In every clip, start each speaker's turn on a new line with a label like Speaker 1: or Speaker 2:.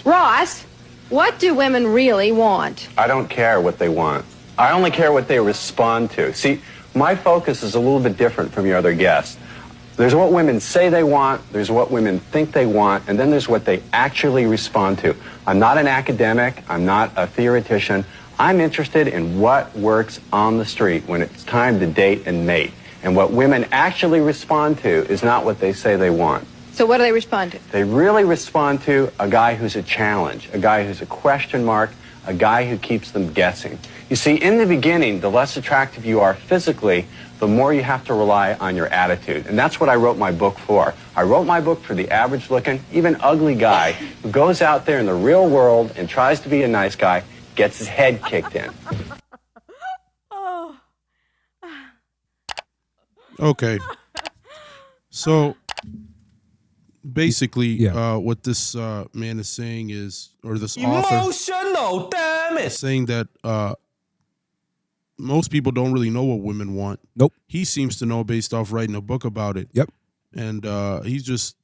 Speaker 1: Ross, what do women really want?
Speaker 2: I don't care what they want. I only care what they respond to. See, my focus is a little bit different from your other guests. There's what women say they want, there's what women think they want, and then there's what they actually respond to. I'm not an academic, I'm not a theoretician. I'm interested in what works on the street when it's time to date and mate. And what women actually respond to is not what they say they want.
Speaker 1: So what do they respond to?
Speaker 2: They really respond to a guy who's a challenge, a guy who's a question mark, a guy who keeps them guessing. You see, in the beginning, the less attractive you are physically, the more you have to rely on your attitude. And that's what I wrote my book for. I wrote my book for the average-looking, even ugly guy who goes out there in the real world and tries to be a nice guy, gets his head kicked in.
Speaker 3: Okay. So basically, what this man is saying is, or this
Speaker 4: Emotional, damn it!
Speaker 3: is saying that most people don't really know what women want.
Speaker 5: Nope.
Speaker 3: He seems to know based off writing a book about it.
Speaker 5: Yep.
Speaker 3: And he's just,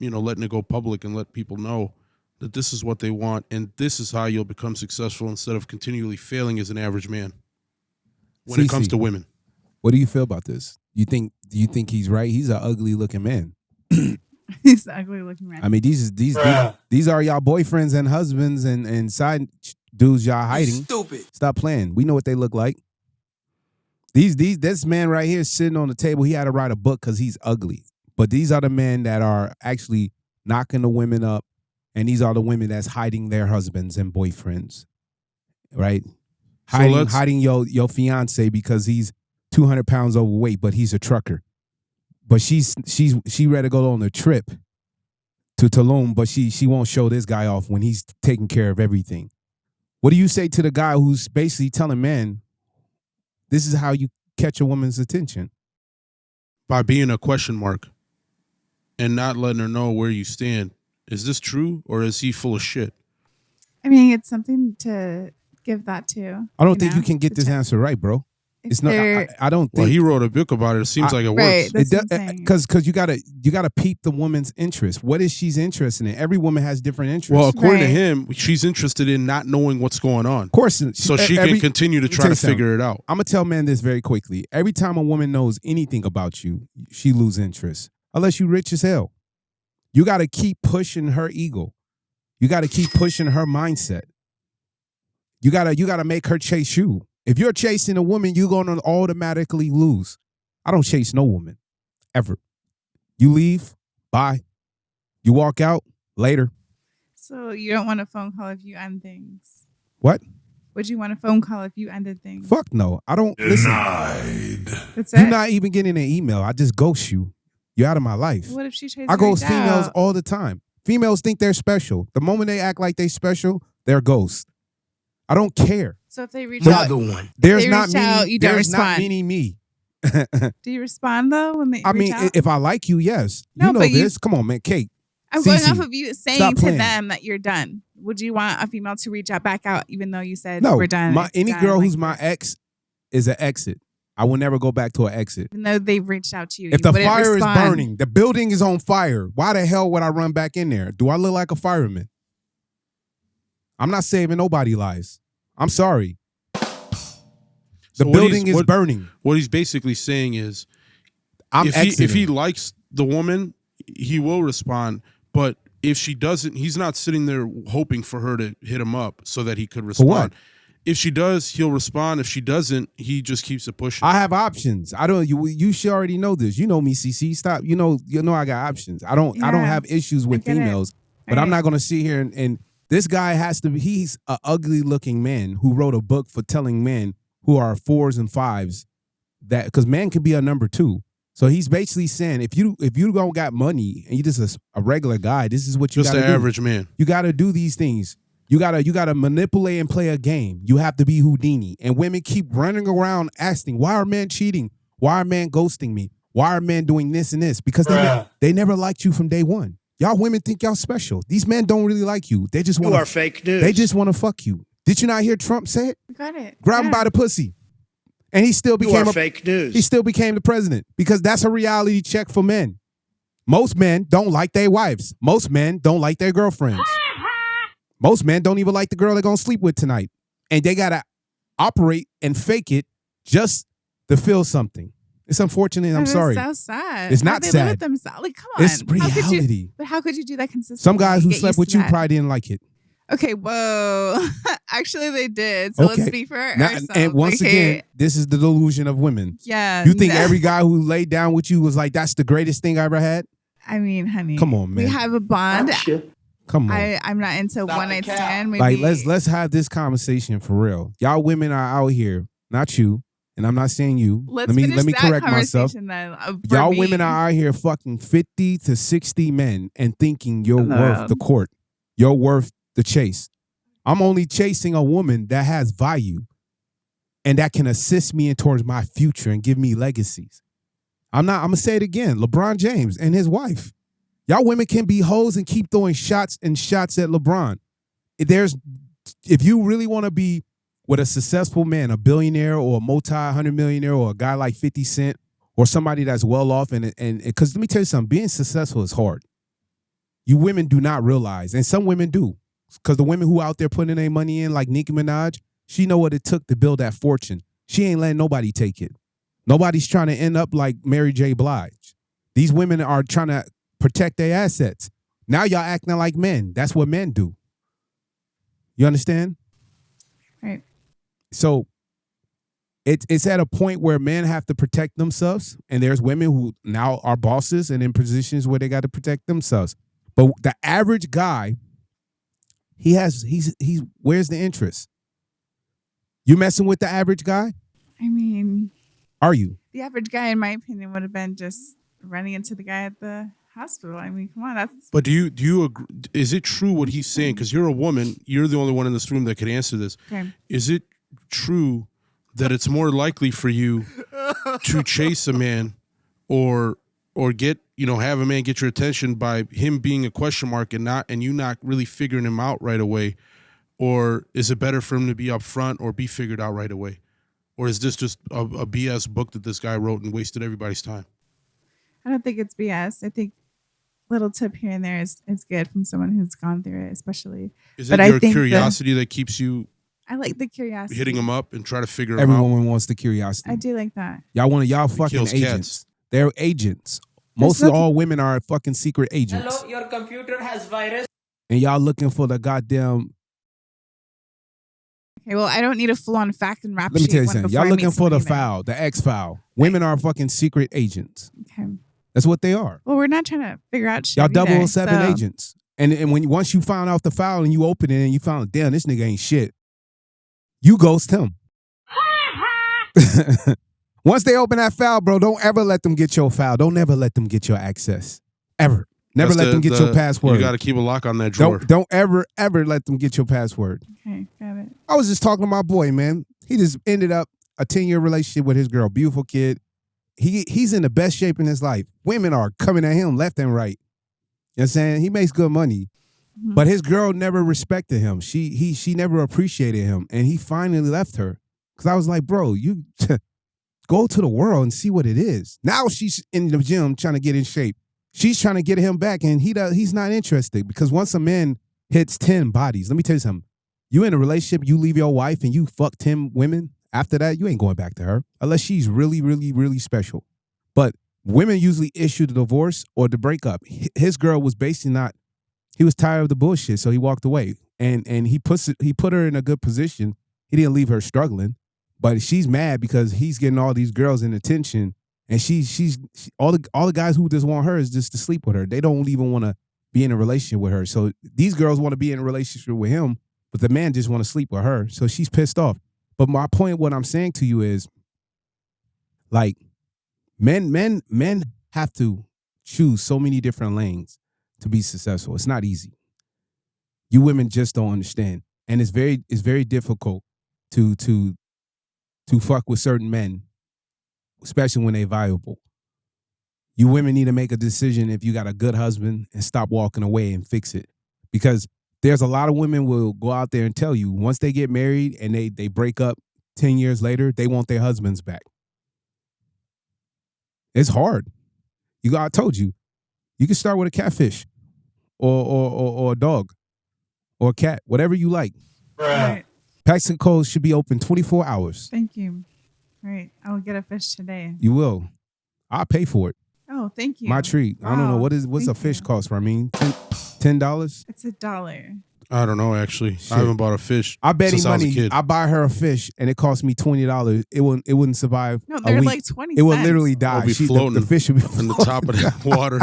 Speaker 3: letting it go public and let people know that this is what they want, and this is how you'll become successful instead of continually failing as an average man when it comes to women.
Speaker 5: What do you feel about this? Do you think he's right? He's an ugly looking man.
Speaker 6: He's an ugly looking man.
Speaker 5: I mean, these are y'all boyfriends and husbands and side dudes y'all hiding.
Speaker 4: Stupid.
Speaker 5: Stop playing. We know what they look like. This man right here sitting on the table, he had to write a book because he's ugly. But these are the men that are actually knocking the women up, and these are the women that's hiding their husbands and boyfriends, right? Hiding your fiance because he's 200 pounds overweight, but he's a trucker. But she ready to go on a trip to Tulum, but she won't show this guy off when he's taking care of everything. What do you say to the guy who's basically telling men, this is how you catch a woman's attention?
Speaker 3: By being a question mark and not letting her know where you stand. Is this true, or is he full of shit?
Speaker 6: I mean, it's something to give that to.
Speaker 5: I don't think you can get this answer right, bro. It's not. I don't think.
Speaker 3: Well, he wrote a book about it. It seems like it works.
Speaker 5: It does, because you gotta peep the woman's interest. What is she's interested in? Every woman has different interests.
Speaker 3: Well, according to him, she's interested in not knowing what's going on.
Speaker 5: Of course,
Speaker 3: so she can continue to try to figure it out.
Speaker 5: I'm gonna tell men this very quickly. Every time a woman knows anything about you, she loses interest. Unless you rich as hell, you gotta keep pushing her ego. You gotta keep pushing her mindset. You gotta make her chase you. If you're chasing a woman, you're going to automatically lose. I don't chase no woman, ever. You leave, bye. You walk out, later.
Speaker 6: So you don't want a phone call if you end things?
Speaker 5: What?
Speaker 6: Would you want a phone call if you ended things?
Speaker 5: Fuck no. I don't.
Speaker 4: Denied.
Speaker 6: That's
Speaker 5: You're
Speaker 6: it?
Speaker 5: not even getting an email. I just ghost you. You're out of my life.
Speaker 6: What if she chases
Speaker 5: I ghost
Speaker 6: you
Speaker 5: females
Speaker 6: out?
Speaker 5: all the time. Females think they're special. The moment they act like they special, they're ghosts. I don't care.
Speaker 6: So if they reach out,
Speaker 5: There's not
Speaker 6: reach out, you don't
Speaker 5: there's not
Speaker 6: respond.
Speaker 5: meaning me.
Speaker 6: Do you respond though when they
Speaker 5: I
Speaker 6: reach
Speaker 5: mean,
Speaker 6: out?
Speaker 5: if I like you, yes.
Speaker 6: No,
Speaker 5: you know
Speaker 6: but
Speaker 5: this. Come on, man. Kate.
Speaker 6: I'm going
Speaker 5: Cece,
Speaker 6: off of you saying
Speaker 5: stop
Speaker 6: to
Speaker 5: playing.
Speaker 6: them that you're done. Would you want a female to reach out back out even though you said
Speaker 5: No,
Speaker 6: we're done? It's
Speaker 5: any
Speaker 6: done,
Speaker 5: girl
Speaker 6: like
Speaker 5: who's my ex is an exit. I will never go back to an exit.
Speaker 6: even though they've reached out to you.
Speaker 5: If
Speaker 6: you
Speaker 5: the
Speaker 6: wouldn't
Speaker 5: fire
Speaker 6: respond.
Speaker 5: is burning, the building is on fire, why the hell would I run back in there? Do I look like a fireman? I'm not saving nobody's lives. I'm sorry. The
Speaker 3: So
Speaker 5: building is burning.
Speaker 3: What he's basically saying is,
Speaker 5: I'm
Speaker 3: if he likes the woman, he will respond. But if she doesn't, he's not sitting there hoping for her to hit him up so that he could respond.
Speaker 5: what?
Speaker 3: If she does, he'll respond. If she doesn't, he just keeps it pushing.
Speaker 5: I have options. I don't. You should already know this. You know me, CC. Stop. You know I got options. I don't have issues with
Speaker 6: I get it.
Speaker 5: females, but I'm not going to sit here and this guy has to be. He's an ugly looking man who wrote a book for telling men who are 4s and 5s that because man can be a number 2. So he's basically saying if you don't got money and you just a regular guy, this is what you got to do.
Speaker 3: Just an average man.
Speaker 5: You got to do these things. You gotta manipulate and play a game. You have to be Houdini. And women keep running around asking, why are men cheating? Why are men ghosting me? Why are men doing this and this? Because they never liked you from day one. Y'all women think y'all special. These men don't really like you. They just want
Speaker 4: You are fake news.
Speaker 5: They just want to fuck you. Did you not hear Trump say it?
Speaker 6: Got it.
Speaker 5: Grab him by the pussy. And he still
Speaker 4: You
Speaker 5: became
Speaker 4: are fake news.
Speaker 5: He still became the president because that's a reality check for men. Most men don't like their wives. Most men don't like their girlfriends. Most men don't even like the girl they're going to sleep with tonight. And they got to operate and fake it just to feel something. It's unfortunate. I'm sorry.
Speaker 6: So sad.
Speaker 5: It's not
Speaker 6: They
Speaker 5: sad.
Speaker 6: live with themselves. Like, come on.
Speaker 5: It's reality.
Speaker 6: But how could you do that consistently?
Speaker 5: Some guys who
Speaker 6: Get
Speaker 5: slept
Speaker 6: used
Speaker 5: with
Speaker 6: to
Speaker 5: you
Speaker 6: that.
Speaker 5: probably didn't like it.
Speaker 6: Okay, whoa. Actually, they did. So
Speaker 5: Okay.
Speaker 6: let's speak for
Speaker 5: Now,
Speaker 6: ourselves.
Speaker 5: and once again, this is the delusion of women.
Speaker 6: Yeah.
Speaker 5: You think every guy who laid down with you was like, that's the greatest thing I ever had?
Speaker 6: I mean, honey.
Speaker 5: Come on, man.
Speaker 6: We have a bond.
Speaker 5: Come on.
Speaker 6: I'm not into one night stand. Maybe.
Speaker 5: Like, let's have this conversation for real. Y'all women are out here, not you, and I'm not saying you.
Speaker 6: Let's
Speaker 5: let me
Speaker 6: finish that
Speaker 5: correct myself.
Speaker 6: conversation then, for
Speaker 5: Y'all
Speaker 6: me.
Speaker 5: women are out here fucking 50 to 60 men and thinking you're worth the court. You're worth the chase. I'm only chasing a woman that has value and that can assist me towards my future and give me legacies. I'm going to say it again. LeBron James and his wife. Y'all women can be hoes and keep throwing shots at LeBron. If you really want to be with a successful man, a billionaire or a multi-hundred millionaire or a guy like 50 Cent or somebody that's well off, and because let me tell you something, being successful is hard. You women do not realize, and some women do, because the women who out there putting their money in, like Nicki Minaj, she know what it took to build that fortune. She ain't letting nobody take it. Nobody's trying to end up like Mary J. Blige. These women are trying to protect their assets. Now y'all acting like men. That's what men do. You understand?
Speaker 6: Right.
Speaker 5: So it's at a point where men have to protect themselves, and there's women who now are bosses and in positions where they got to protect themselves. But the average guy, he's where's the interest? You messing with the average guy?
Speaker 6: I mean,
Speaker 5: are you?
Speaker 6: The average guy, in my opinion, would have been just running into the guy at the hospital. I mean, come on, that's.
Speaker 3: But do you agree? Is it true what he's saying? Because you're a woman, you're the only one in this room that could answer this.
Speaker 6: Okay.
Speaker 3: Is it true that it's more likely for you to chase a man, or get have a man get your attention by him being a question mark and you not really figuring him out right away, or is it better for him to be upfront or be figured out right away, or is this just a BS book that this guy wrote and wasted everybody's time?
Speaker 6: I don't think it's BS. I think little tip here and there is good from someone who's gone through it, especially.
Speaker 3: Is it your curiosity that keeps you?
Speaker 6: I like the curiosity.
Speaker 3: Hitting them up and try to figure them out.
Speaker 5: Everyone wants the curiosity.
Speaker 6: I do like that.
Speaker 5: Y'all fucking agents.
Speaker 3: Cats.
Speaker 5: They're agents. Mostly all women are fucking secret agents.
Speaker 7: Hello, your computer has virus.
Speaker 5: And y'all looking for the goddamn.
Speaker 6: Okay, well, I don't need a full-on fact and rap.
Speaker 5: Let me tell you something. Y'all looking for the file, the X file. Women are fucking secret agents.
Speaker 6: Okay.
Speaker 5: That's what they are.
Speaker 6: Well, we're not trying to figure out shit.
Speaker 5: Y'all 007 agents. And once you found out the file and you open it and you found, damn, this nigga ain't shit, you ghost him. Once they open that file, bro, don't ever let them get your file. Don't ever let them get your access. Ever. Never let them get your password.
Speaker 3: You got to keep a lock on that drawer.
Speaker 5: Don't ever let them get your password.
Speaker 6: Okay, got it.
Speaker 5: I was just talking to my boy, man. He just ended up a 10-year relationship with his girl. Beautiful kid. He's in the best shape in his life. Women are coming at him left and right. You know what I'm saying? He makes good money. Mm-hmm. But his girl never respected him. She never appreciated him. And he finally left her. Because I was like, bro, you go to the world and see what it is. Now she's in the gym trying to get in shape. She's trying to get him back, and he's not interested. Because once a man hits 10 bodies, let me tell you something. You in a relationship, you leave your wife and you fuck 10 women. After that, you ain't going back to her unless she's really, really, really special. But women usually issue the divorce or the breakup. His girl was basically not, he was tired of the bullshit, so he walked away. And he put her in a good position. He didn't leave her struggling. But she's mad because he's getting all these girls in attention, and she's all the guys who just want her is just to sleep with her. They don't even want to be in a relationship with her. So these girls want to be in a relationship with him, but the man just want to sleep with her. So she's pissed off. But my point, what I'm saying to you is, like, men have to choose so many different lanes to be successful. It's not easy. You women just don't understand, and it's very difficult to fuck with certain men, especially when they're valuable. You women need to make a decision if you got a good husband and stop walking away and fix it. Because there's a lot of women will go out there and tell you once they get married and they break up 10 years later, they want their husbands back. It's hard. I told you, you can start with a catfish or a dog or a cat, whatever you like.
Speaker 6: All right.
Speaker 5: Mexico should be open 24 hours.
Speaker 6: Thank you. All right. I will get a fish today.
Speaker 5: You will. I'll pay for it.
Speaker 6: Oh, thank you.
Speaker 5: My treat. I don't know.
Speaker 6: Wow.
Speaker 5: What's a
Speaker 6: Thank
Speaker 5: fish
Speaker 6: you.
Speaker 5: cost, Ramin? $10?
Speaker 6: It's $1.
Speaker 3: I don't know, actually. I haven't bought a fish
Speaker 5: I bet
Speaker 3: since
Speaker 5: him
Speaker 3: I was a
Speaker 5: money.
Speaker 3: kid.
Speaker 5: I buy her a fish and it costs me $20. It wouldn't survive.
Speaker 6: No,
Speaker 5: a
Speaker 6: they're
Speaker 5: week.
Speaker 6: like 20
Speaker 5: It will
Speaker 6: cents.
Speaker 5: literally die.
Speaker 3: It'll be
Speaker 5: The
Speaker 3: floating
Speaker 5: fish will be
Speaker 3: on the top of that water.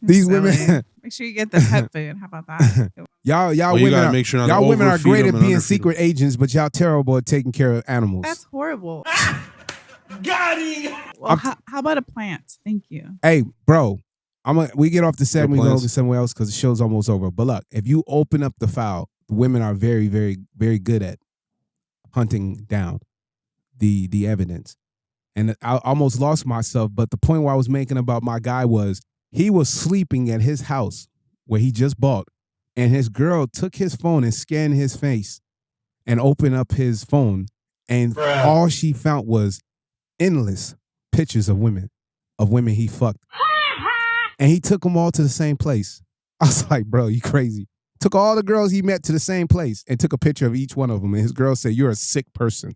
Speaker 5: These
Speaker 6: Silly.
Speaker 5: women,
Speaker 6: Make sure you get the pet food. How about that?
Speaker 5: y'all
Speaker 3: Well, you
Speaker 5: women,
Speaker 3: gotta
Speaker 5: are,
Speaker 3: make sure not to
Speaker 5: y'all women are
Speaker 3: overfeed
Speaker 5: great
Speaker 3: them
Speaker 5: at
Speaker 3: and
Speaker 5: being
Speaker 3: underfeed
Speaker 5: secret agents, but y'all terrible at taking care of animals.
Speaker 6: That's horrible.
Speaker 4: Got him.
Speaker 6: Well, how about a plant? Thank you.
Speaker 5: Hey, bro, we get off the set, we go
Speaker 3: plans.
Speaker 5: to somewhere else because the show's almost over. But look, if you open up the file, women are very, very, very good at hunting down the evidence. And I almost lost myself, but the point where I was making about my guy was he was sleeping at his house where he just bought, and his girl took his phone and scanned his face and opened up his phone, and all she found was endless pictures of women he fucked. And he took them all to the same place. I was like, bro, you crazy. Took all the girls he met to the same place and took a picture of each one of them. And his girl said, you're a sick person.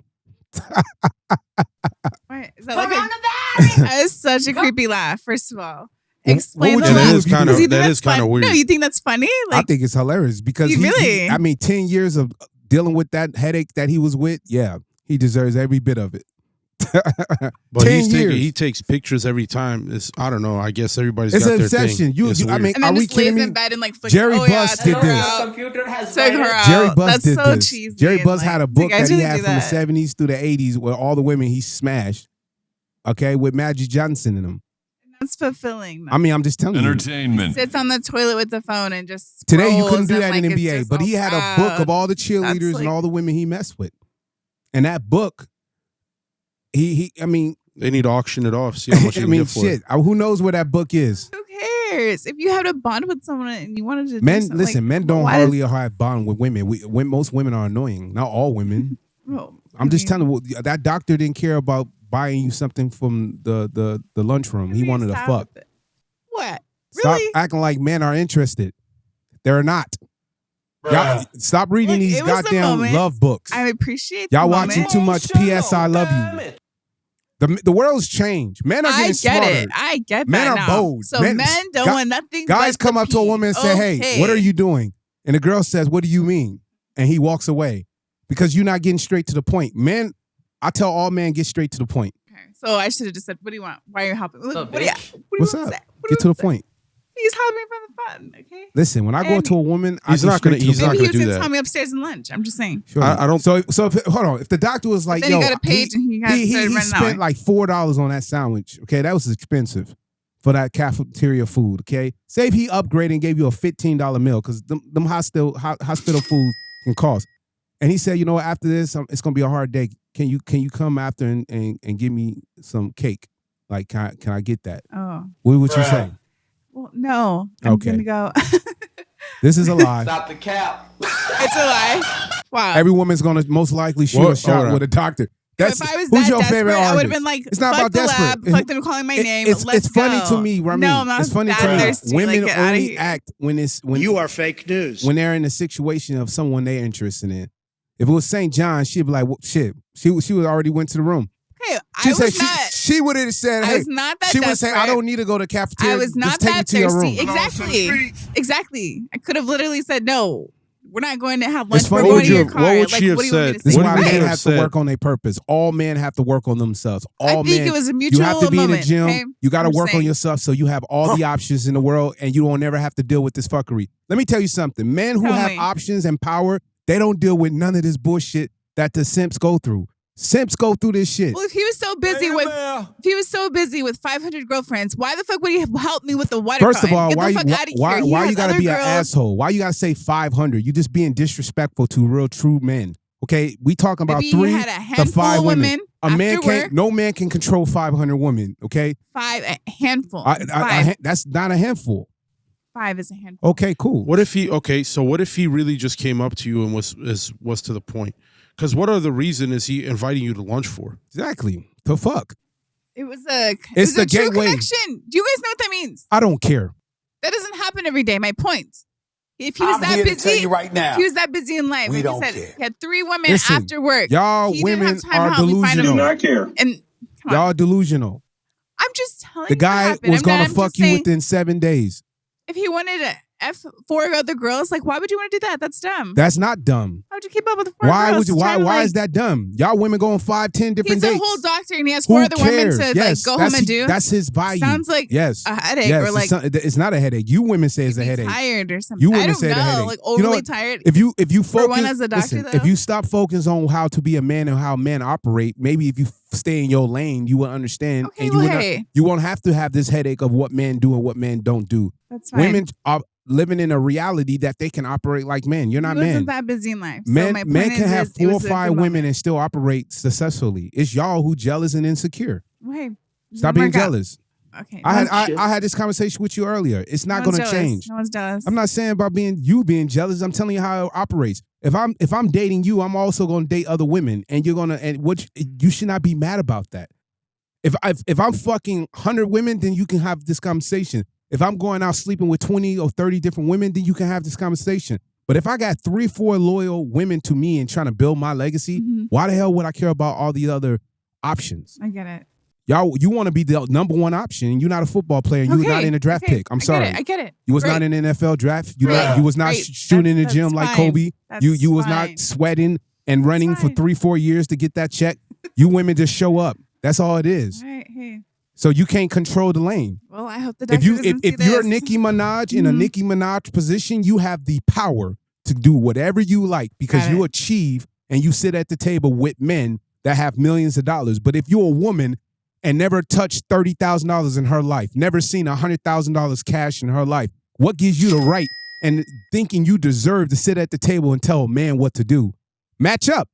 Speaker 6: Wait, is that like that is such a creepy laugh, first of all. Explain
Speaker 5: would
Speaker 6: the
Speaker 5: you
Speaker 6: laugh.
Speaker 5: do
Speaker 3: that is
Speaker 5: if you
Speaker 3: kind
Speaker 5: did
Speaker 3: of
Speaker 5: that?
Speaker 3: that is kind of weird.
Speaker 6: No, you think that's funny?
Speaker 5: I think it's hilarious because
Speaker 6: You really?
Speaker 5: 10 years of dealing with that headache that he was with, yeah, he deserves every bit of it.
Speaker 3: But
Speaker 5: 10 years.
Speaker 3: he takes pictures every time. I don't know. I guess everybody's
Speaker 5: It's
Speaker 3: got
Speaker 5: an
Speaker 3: their
Speaker 5: obsession.
Speaker 3: thing. It's
Speaker 5: I
Speaker 3: weird.
Speaker 5: mean,
Speaker 6: and
Speaker 5: are
Speaker 6: then
Speaker 5: we
Speaker 6: just lays
Speaker 5: kidding me?
Speaker 6: in bed and like flicks.
Speaker 5: Jerry
Speaker 6: oh,
Speaker 5: Buss
Speaker 6: yeah,
Speaker 5: did
Speaker 6: took her
Speaker 5: this.
Speaker 6: out.
Speaker 7: Computer has
Speaker 6: Took her
Speaker 7: virus.
Speaker 6: out.
Speaker 5: Jerry Buss
Speaker 6: That's
Speaker 5: did
Speaker 6: so
Speaker 5: this.
Speaker 6: cheesy.
Speaker 5: Jerry
Speaker 6: and,
Speaker 5: Buss
Speaker 6: like,
Speaker 5: had a book
Speaker 6: guys
Speaker 5: that he
Speaker 6: really
Speaker 5: had
Speaker 6: do
Speaker 5: from the
Speaker 6: that.
Speaker 5: 70s through the 80s where all the women he smashed, okay, with Magic Johnson in them.
Speaker 6: That's fulfilling.
Speaker 5: I mean, I'm just telling you.
Speaker 4: Entertainment.
Speaker 6: Sits on the toilet with the phone and just
Speaker 5: Today you couldn't
Speaker 6: scrolls
Speaker 5: do
Speaker 6: and,
Speaker 5: that
Speaker 6: like,
Speaker 5: in
Speaker 6: it's
Speaker 5: NBA,
Speaker 6: just
Speaker 5: but
Speaker 6: all
Speaker 5: he had a book of
Speaker 6: proud.
Speaker 5: all the cheerleaders
Speaker 6: like-
Speaker 5: and all the women he messed with. And that book, I mean,
Speaker 3: They need to auction it off. See how much
Speaker 5: I
Speaker 3: you
Speaker 5: mean,
Speaker 3: can get for
Speaker 5: shit.
Speaker 3: it.
Speaker 5: Who knows where that book is?
Speaker 6: Who cares? If you had a bond with someone and you wanted to do
Speaker 5: Men,
Speaker 6: something,
Speaker 5: listen,
Speaker 6: like,
Speaker 5: men don't
Speaker 6: why
Speaker 5: hardly have bond with women. Most women are annoying. Not all women. I'm just telling you, that doctor didn't care about buying you something from the lunchroom. He wanted to fuck.
Speaker 6: What?
Speaker 5: Stop
Speaker 6: Really?
Speaker 5: acting like men are interested. They're not. Y'all, stop reading
Speaker 6: Look,
Speaker 5: these
Speaker 6: it was the
Speaker 5: goddamn
Speaker 6: moment.
Speaker 5: love books.
Speaker 6: I appreciate
Speaker 5: Y'all
Speaker 6: the
Speaker 5: watching
Speaker 6: moment.
Speaker 5: too much P.S. I Love
Speaker 4: Damn
Speaker 5: You.
Speaker 4: it.
Speaker 5: The world's changed. Men are
Speaker 6: I
Speaker 5: getting
Speaker 6: get
Speaker 5: smarter.
Speaker 6: it. I get
Speaker 5: Men
Speaker 6: that
Speaker 5: are
Speaker 6: now.
Speaker 5: bold.
Speaker 6: So men don't
Speaker 5: gu-
Speaker 6: want nothing.
Speaker 5: Guys
Speaker 6: but
Speaker 5: come
Speaker 6: the
Speaker 5: up to a
Speaker 6: pee.
Speaker 5: woman and say, hey, what are you doing? And the girl says, what do you mean? And he walks away because you're not getting straight to the point. Men, I tell all men, get straight to the point.
Speaker 6: Okay. So I should have just said, "What do you want? Why are you helping? What do you?
Speaker 5: What's
Speaker 6: want
Speaker 5: up?
Speaker 6: to say? What do
Speaker 5: Get
Speaker 6: you
Speaker 5: to the
Speaker 6: want say?
Speaker 5: point.
Speaker 6: He's helping me from the fun. Okay.
Speaker 5: Listen, when I go
Speaker 6: And
Speaker 5: to a woman,
Speaker 3: he's
Speaker 5: I
Speaker 3: not gonna-
Speaker 5: gonna.
Speaker 3: he's not
Speaker 6: Maybe
Speaker 3: gonna
Speaker 6: he was
Speaker 3: do
Speaker 6: gonna
Speaker 3: that.
Speaker 6: tell me upstairs in lunch. I'm just saying.
Speaker 5: Sure.
Speaker 3: I don't-
Speaker 5: So hold on. If the doctor was like,
Speaker 6: then
Speaker 5: yo,
Speaker 6: he got a page and he got started
Speaker 5: he
Speaker 6: running that
Speaker 5: spent
Speaker 6: way.
Speaker 5: like $4 on that sandwich. Okay, that was expensive for that cafeteria food. Okay, say if he upgraded and gave you a $15 meal because them hospital food can cost. And he said, you know what? After this, it's gonna be a hard day. Can you come after and give me some cake? Like, can I get that?
Speaker 6: Oh.
Speaker 5: What would you say?
Speaker 6: Well, no. I'm
Speaker 5: Okay.
Speaker 6: gonna go.
Speaker 5: This is a lie.
Speaker 7: Stop the cap.
Speaker 6: It's a lie. Wow.
Speaker 5: Every woman's gonna most likely shoot
Speaker 3: What?
Speaker 5: a shot
Speaker 3: Hold on.
Speaker 5: with a doctor. That's
Speaker 6: if I was
Speaker 5: who's
Speaker 6: that
Speaker 5: your
Speaker 6: desperate,
Speaker 5: favorite
Speaker 6: I would have
Speaker 5: artist?
Speaker 6: been like,
Speaker 5: It's not
Speaker 6: fuck
Speaker 5: about
Speaker 6: the
Speaker 5: desperate.
Speaker 6: lab, fuck them calling my name.
Speaker 5: It's
Speaker 6: Let's
Speaker 5: funny
Speaker 6: go.
Speaker 5: to me, Ramin.
Speaker 6: No, I'm not
Speaker 5: it's funny
Speaker 6: that
Speaker 5: to me.
Speaker 6: thirsty.
Speaker 5: Women
Speaker 6: Like, get outta
Speaker 5: only
Speaker 6: here.
Speaker 5: act when
Speaker 8: You are fake news.
Speaker 5: when they're in a situation of someone they're interested in. If it was St. John, she'd be like, well, shit. She would already went to the room.
Speaker 6: Okay,
Speaker 5: She
Speaker 6: I
Speaker 5: said
Speaker 6: was not.
Speaker 5: she would have said,
Speaker 6: I
Speaker 5: hey.
Speaker 6: was not that
Speaker 5: She would say, I
Speaker 6: desperate.
Speaker 5: don't need to go to the cafeteria.
Speaker 6: I was not
Speaker 5: Just take me
Speaker 6: that
Speaker 5: to your room.
Speaker 6: thirsty. Exactly. Exactly. I could have literally said, no, we're not going to have
Speaker 5: It's
Speaker 6: lunch. We're
Speaker 5: funny.
Speaker 6: going to your
Speaker 3: What
Speaker 6: car.
Speaker 3: would she have
Speaker 6: what do you want me
Speaker 3: said?
Speaker 6: to
Speaker 5: This is
Speaker 6: say?
Speaker 3: What
Speaker 5: why
Speaker 3: would you
Speaker 5: men
Speaker 3: have
Speaker 5: have to
Speaker 3: said?
Speaker 5: work on their purpose. All men have to work on themselves. All
Speaker 6: I think
Speaker 5: men,
Speaker 6: it was a
Speaker 5: you
Speaker 6: mutual
Speaker 5: have to be
Speaker 6: moment,
Speaker 5: in the gym.
Speaker 6: okay?
Speaker 5: You got to
Speaker 6: I'm
Speaker 5: work on
Speaker 6: saying.
Speaker 5: yourself so you have all the options in the world and you don't never have to deal with this fuckery. Let me tell you something. Men who
Speaker 6: Tell
Speaker 5: have
Speaker 6: me.
Speaker 5: options and power, they don't deal with none of this bullshit that the simps go through. Simps go through this shit.
Speaker 6: Well, if he was so busy with 500 girlfriends, why the fuck would he help me with the water?
Speaker 5: First of all,
Speaker 6: Get
Speaker 5: why
Speaker 6: the fuck out of here. He
Speaker 5: you
Speaker 6: has
Speaker 5: gotta
Speaker 6: other
Speaker 5: be an
Speaker 6: girls.
Speaker 5: asshole? Why you gotta say 500? You just being disrespectful to real true men. Okay, we talking about
Speaker 6: Maybe
Speaker 5: 3
Speaker 6: he had a
Speaker 5: to
Speaker 6: handful
Speaker 5: 5
Speaker 6: of women
Speaker 5: A man
Speaker 6: after
Speaker 5: can't.
Speaker 6: work.
Speaker 5: No man can control 500 women. Okay,
Speaker 6: A handful.
Speaker 5: I, that's not a handful.
Speaker 6: 5 is a handful.
Speaker 5: Okay, cool.
Speaker 3: What if so what if he really just came up to you and was to the point? Because what other reason is he inviting you to lunch for?
Speaker 5: Exactly. The fuck.
Speaker 6: It was a.
Speaker 5: It's the
Speaker 6: a true
Speaker 5: gateway.
Speaker 6: connection. Do you guys know what that means?
Speaker 5: I don't care.
Speaker 6: That doesn't happen every day. My point. If he was
Speaker 4: I'm
Speaker 6: that
Speaker 4: here to
Speaker 6: busy,
Speaker 4: tell you right now,
Speaker 6: if he was that busy in life,
Speaker 4: we
Speaker 6: like
Speaker 4: don't
Speaker 6: you said,
Speaker 4: care.
Speaker 6: he had 3 women
Speaker 5: Listen,
Speaker 6: after work.
Speaker 5: y'all
Speaker 6: He
Speaker 5: women
Speaker 6: didn't have time
Speaker 5: are
Speaker 6: to help me find
Speaker 5: delusional.
Speaker 6: him.
Speaker 8: Do not care.
Speaker 6: And come on.
Speaker 5: Y'all delusional.
Speaker 6: I'm just telling
Speaker 5: The
Speaker 6: you what
Speaker 5: guy
Speaker 6: happened.
Speaker 5: was gonna
Speaker 6: I'm
Speaker 5: fuck
Speaker 6: just
Speaker 5: you
Speaker 6: saying,
Speaker 5: within 7 days.
Speaker 6: if he wanted to F 4 other girls, like, why would you want to do that? That's dumb.
Speaker 5: That's not dumb.
Speaker 6: How would you keep up with 4
Speaker 5: Why
Speaker 6: girls?
Speaker 5: would you? Why?
Speaker 6: Trying to,
Speaker 5: Why
Speaker 6: like,
Speaker 5: is that dumb? Y'all women go on 5, 10 different
Speaker 6: He's
Speaker 5: dates.
Speaker 6: a whole doctor and he has
Speaker 5: Who
Speaker 6: 4 other
Speaker 5: cares?
Speaker 6: women to
Speaker 5: Yes,
Speaker 6: like go home and do.
Speaker 5: That's his value.
Speaker 6: Sounds like
Speaker 5: yes,
Speaker 6: a headache
Speaker 5: yes,
Speaker 6: or like
Speaker 5: it's not a headache. You women say it's a
Speaker 6: he's
Speaker 5: headache.
Speaker 6: tired or something.
Speaker 5: You
Speaker 6: I
Speaker 5: women
Speaker 6: don't
Speaker 5: say it's a
Speaker 6: know,
Speaker 5: headache.
Speaker 6: like
Speaker 5: You know
Speaker 6: overly
Speaker 5: what?
Speaker 6: tired.
Speaker 5: If you
Speaker 6: For
Speaker 5: focus,
Speaker 6: one as a doctor,
Speaker 5: listen,
Speaker 6: though.
Speaker 5: if you stop focusing on how to be a man and how men operate, maybe if you stay in your lane, you will understand,
Speaker 6: Okay,
Speaker 5: and
Speaker 6: well,
Speaker 5: you will
Speaker 6: hey.
Speaker 5: not, you won't have to have this headache of what men do and what men don't do.
Speaker 6: That's fine.
Speaker 5: Women are living in a reality that they can operate like men. You're not
Speaker 6: he wasn't
Speaker 5: men.
Speaker 6: that busy in life.
Speaker 5: Men,
Speaker 6: so my point
Speaker 5: men can
Speaker 6: is,
Speaker 5: have
Speaker 6: it
Speaker 5: 4 or
Speaker 6: was a
Speaker 5: 5
Speaker 6: good
Speaker 5: women
Speaker 6: moment.
Speaker 5: and still operate successfully. It's y'all who jealous and insecure.
Speaker 6: Hey,
Speaker 5: Stop
Speaker 6: didn't
Speaker 5: being
Speaker 6: work out.
Speaker 5: jealous.
Speaker 6: Okay.
Speaker 5: I had this conversation with you earlier. It's not
Speaker 6: No
Speaker 5: going
Speaker 6: one's
Speaker 5: to
Speaker 6: jealous.
Speaker 5: change.
Speaker 6: No one's jealous.
Speaker 5: I'm not saying about being jealous. I'm telling you how it operates. If I'm dating you, I'm also going to date other women, and you should not be mad about that. If I'm fucking 100 women, then you can have this conversation. If I'm going out sleeping with 20 or 30 different women, then you can have this conversation. But if I got 3, 4 loyal women to me and trying to build my legacy, why the hell would I care about all the other options?
Speaker 6: I get it.
Speaker 5: Y'all, you want to be the number 1 option. You're not a football player. You were not in a draft pick. I'm sorry.
Speaker 6: I get it.
Speaker 5: You was
Speaker 6: Great.
Speaker 5: not in the NFL draft. You
Speaker 6: Great.
Speaker 5: was not
Speaker 6: Great.
Speaker 5: shooting in the
Speaker 6: That's
Speaker 5: gym like
Speaker 6: fine.
Speaker 5: Kobe.
Speaker 6: That's
Speaker 5: You was
Speaker 6: fine.
Speaker 5: not sweating and running for
Speaker 6: fine.
Speaker 5: 3, 4 years to get that check. You women just show up. That's all it is.
Speaker 6: All right. Hey.
Speaker 5: So you can't control the lane.
Speaker 6: Well, I hope the doctor
Speaker 5: If you
Speaker 6: doesn't
Speaker 5: if
Speaker 6: see
Speaker 5: you're
Speaker 6: this.
Speaker 5: Nicki Minaj in a Nicki Minaj position, you have the power to do whatever you like because
Speaker 6: Got
Speaker 5: you
Speaker 6: it.
Speaker 5: achieve and you sit at the table with men that have millions of dollars. But if you're a woman and never touched $30,000 in her life, never seen $100,000 cash in her life, what gives you the right and thinking you deserve to sit at the table and tell a man what to do? Match up.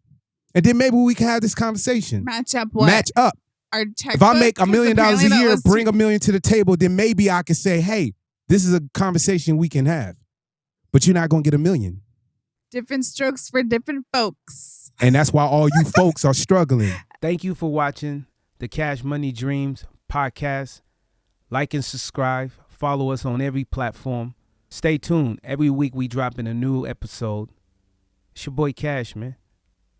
Speaker 5: And then maybe we can have this conversation.
Speaker 6: Match up what?
Speaker 5: Match up.
Speaker 6: Our
Speaker 5: If I make $1 million a year, bring $1 million to the table, then maybe I can say, hey, this is a conversation we can have. But you're not going to get $1 million.
Speaker 6: different strokes for different folks.
Speaker 5: And that's why all you folks are struggling. Thank you for watching the Cash Money Dreams podcast. Like and subscribe. Follow us on every platform. Stay tuned. Every week we drop in a new episode. It's your boy Cash, man.